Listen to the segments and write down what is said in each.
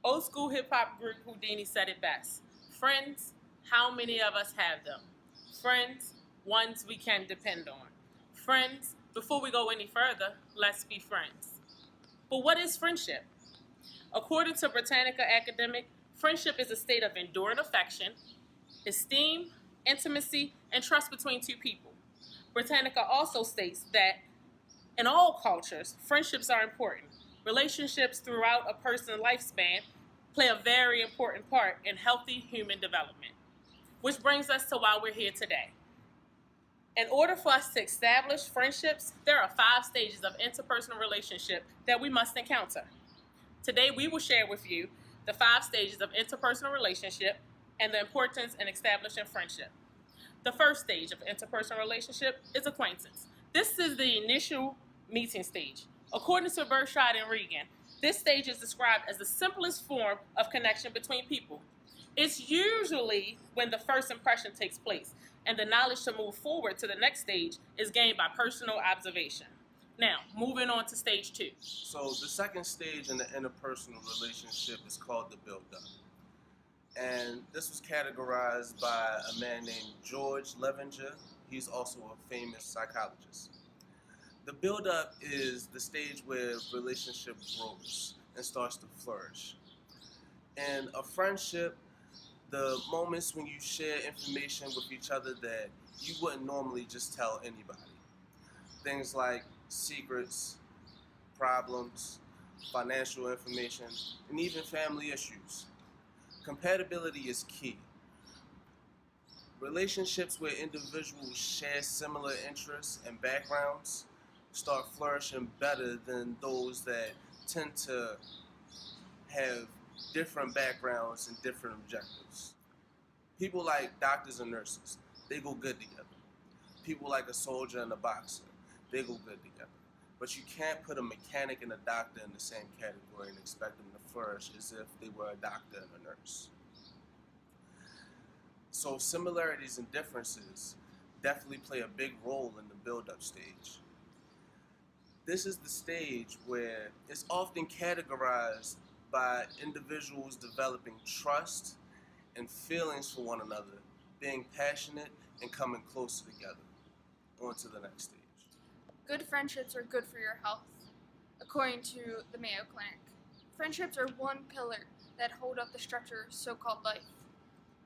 Old school hip hop group Houdini said it best. Friends, how many of us have them? Friends, ones we can depend on. Friends, before we go any further, let's be friends. But what is friendship? According to Britannica Academic, friendship is a state of enduring affection, esteem, intimacy, and trust between two people. Britannica also states that in all cultures, friendships are important. Relationships throughout a person's lifespan play a very important part in healthy human development. Which brings us to why we're here today. In order for us to establish friendships, there are 5 stages of interpersonal relationship that we must encounter. Today, we will share with you the 5 stages of interpersonal relationship and the importance in establishing friendship. The first stage of interpersonal relationship is acquaintance. This is the initial meeting stage. According to Bershad and Regan, this stage is described as the simplest form of connection between people. It's usually when the first impression takes place, and the knowledge to move forward to the next stage is gained by personal observation. Now, moving on to stage 2. So the second stage in the interpersonal relationship is called the build-up. And this was categorized by a man named George Levenger. He's also a famous psychologist. The build-up is the stage where relationship grows and starts to flourish. In a friendship, the moments when you share information with each other that you wouldn't normally just tell anybody. Things like secrets, problems, financial information, and even family issues. Compatibility is key. Relationships where individuals share similar interests and backgrounds start flourishing better than those that tend to have different backgrounds and different objectives. People like doctors and nurses, they go good together. People like a soldier and a boxer, they go good together. But you can't put a mechanic and a doctor in the same category and expect them to flourish as if they were a doctor and a nurse. So similarities and differences definitely play a big role in the build-up stage. This is the stage where it's often categorized by individuals developing trust and feelings for one another, being passionate and coming closer together. On to the next stage. Good friendships are good for your health, according to the Mayo Clinic. Friendships are one pillar that hold up the structure of so-called life.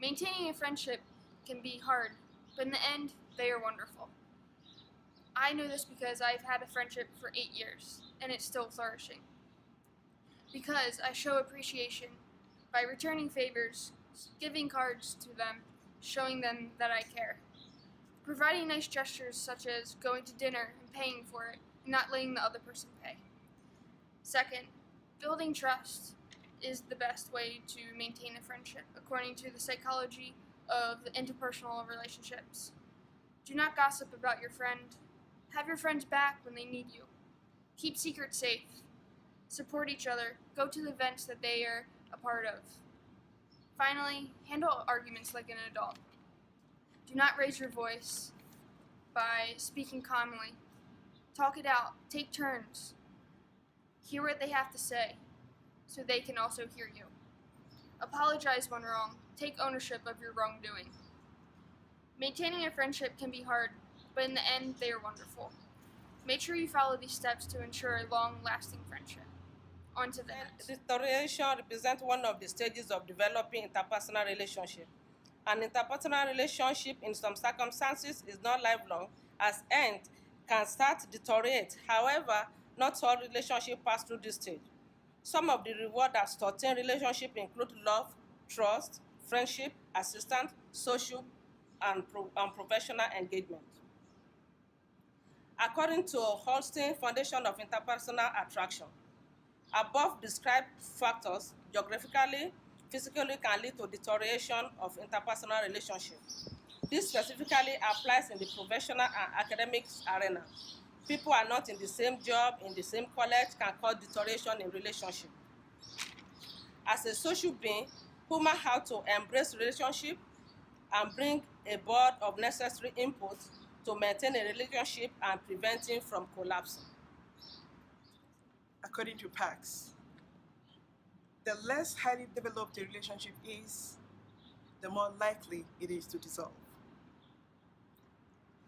Maintaining a friendship can be hard, but in the end, they are wonderful. I know this because I've had a friendship for 8 years, and it's still flourishing. Because I show appreciation by returning favors, giving cards to them, showing them that I care. Providing nice gestures such as going to dinner and paying for it, and not letting the other person pay. Second, building trust is the best way to maintain a friendship, according to the psychology of the interpersonal relationships. Do not gossip about your friend. Have your friends back when they need you. Keep secrets safe. Support each other. Go to the events that they are a part of. Finally, handle arguments like an adult. Do not raise your voice by speaking calmly. Talk it out. Take turns. Hear what they have to say so they can also hear you. Apologize when wrong. Take ownership of your wrongdoing. Maintaining a friendship can be hard, but in the end, they are wonderful. Make sure you follow these steps to ensure a long-lasting friendship. On to the next. Deterioration represents one of the stages of developing interpersonal relationship. An interpersonal relationship in some circumstances is not lifelong, as end can start to deteriorate. However, not all relationships pass through this stage. Some of the rewards that sustain relationship include love, trust, friendship, assistance, social, and professional engagement. According to Holstein Foundation of Interpersonal Attraction, above described factors, geographically, physically can lead to deterioration of interpersonal relationships. This specifically applies in the professional and academics arena. People are not in the same job, in the same college, can cause deterioration in relationship. As a social being, human have to embrace relationship and bring a board of necessary input to maintain a relationship and preventing from collapsing. According to PACS, The less highly developed a relationship is, the more likely it is to dissolve.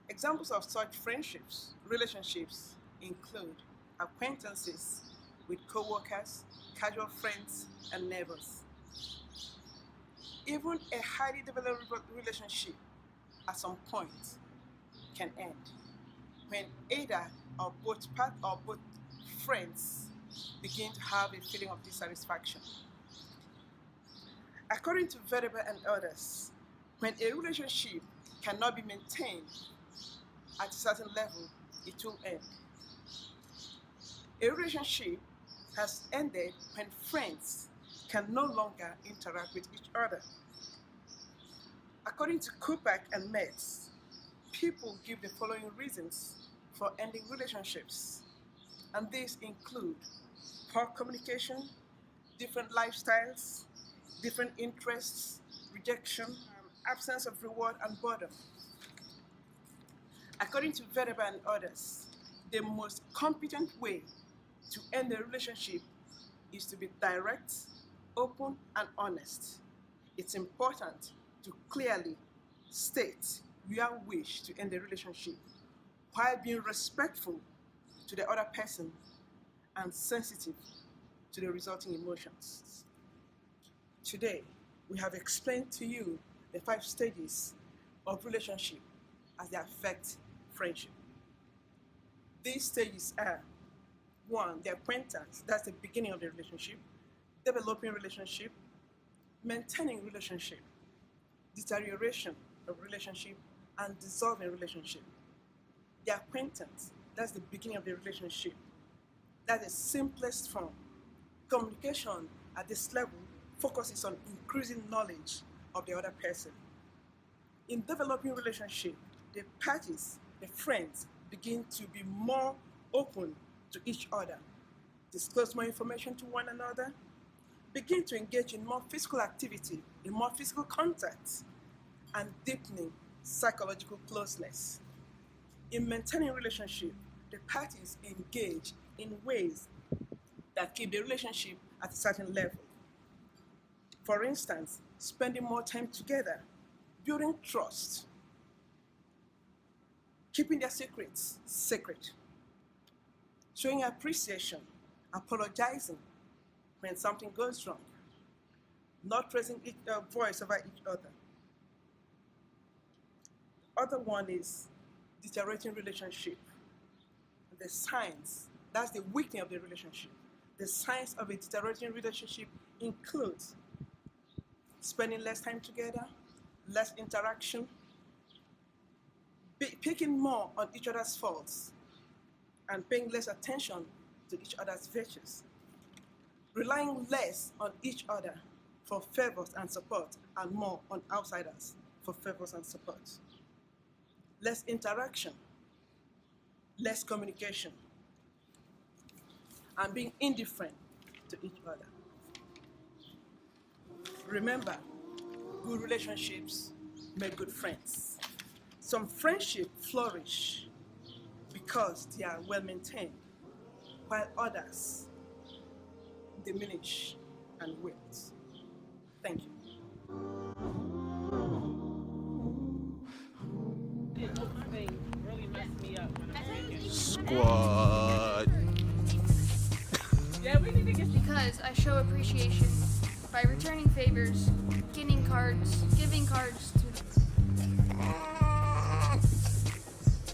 Examples of such relationships include acquaintances with co-workers, casual friends, and neighbors. Even a highly developed relationship at some point can end when either or both friends begin to have a feeling of dissatisfaction. According to Vertebra and others, when a relationship cannot be maintained at a certain level, it will end. A relationship has ended when friends can no longer interact with each other. According to Kupak and Metz, people give the following reasons for ending relationships, and these include poor communication, different lifestyles, different interests, rejection, absence of reward, and boredom. According to Vertebra and others, the most competent way to end a relationship is to be direct, open, and honest. It's important to clearly state your wish to end the relationship while being respectful to the other person and sensitive to the resulting emotions. Today, we have explained to you the 5 stages of relationship as they affect friendship. These stages are: 1, the acquaintance, that's the beginning of the relationship; developing relationship; maintaining relationship; deterioration of relationship; and dissolving relationship. The acquaintance, that's the beginning of the relationship. That's the simplest form. Communication at this level focuses on increasing knowledge of the other person. In developing relationship, the parties, the friends, begin to be more open to each other, disclose more information to one another, begin to engage in more physical activity, in more physical contact, and deepening psychological closeness. In maintaining relationship, the parties engage in ways that keep the relationship at a certain level. For instance, spending more time together, building trust, keeping their secrets secret, showing appreciation, apologizing when something goes wrong, not raising a voice over each other. Other one is deteriorating relationship. The signs, that's the weakening of the relationship. The signs of a deteriorating relationship includes spending less time together, less interaction, picking more on each other's faults, and paying less attention to each other's virtues, relying less on each other for favors and support, and more on outsiders for favors and support. Less interaction, less communication, and being indifferent to each other. Remember, good relationships make good friends. Some friendships flourish because they are well maintained, while others diminish and wilt. Thank you. Really messed me up. Squad. Yeah, we need to get Because I show appreciation by returning favors, giving cards to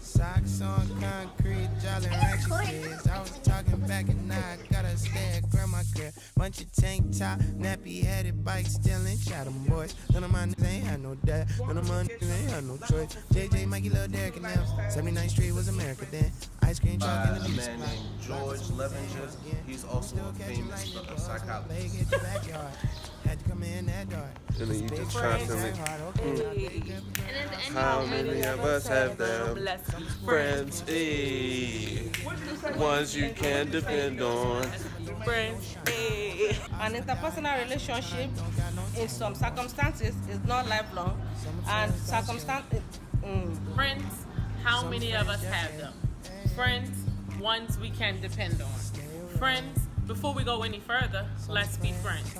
Socks on concrete, jolly righteous kids. I was talking back and now I gotta stay at grandma crib. Bunch of tank top, nappy headed bike stealing, shot 'em boys. None of my niggas ain't had no dad, none of my niggas ain't had no choice. JJ, Mikey, Lil Derek, and them. 79th Street was America then. Ice cream truck By in the a beach man spot. named George Levenger. He's also a famous psychologist. Leg hit your backyard. Had to come in that door. And then you Big just friends, constantly, that hard, okay. and then the end how of many of us have them? Friends, ones you can depend on. friends. An interpersonal relationship, in some circumstances, is not lifelong, and Friends, how many of us have them? Friends, ones we can depend on. Friends, Before we go any further, let's be friends.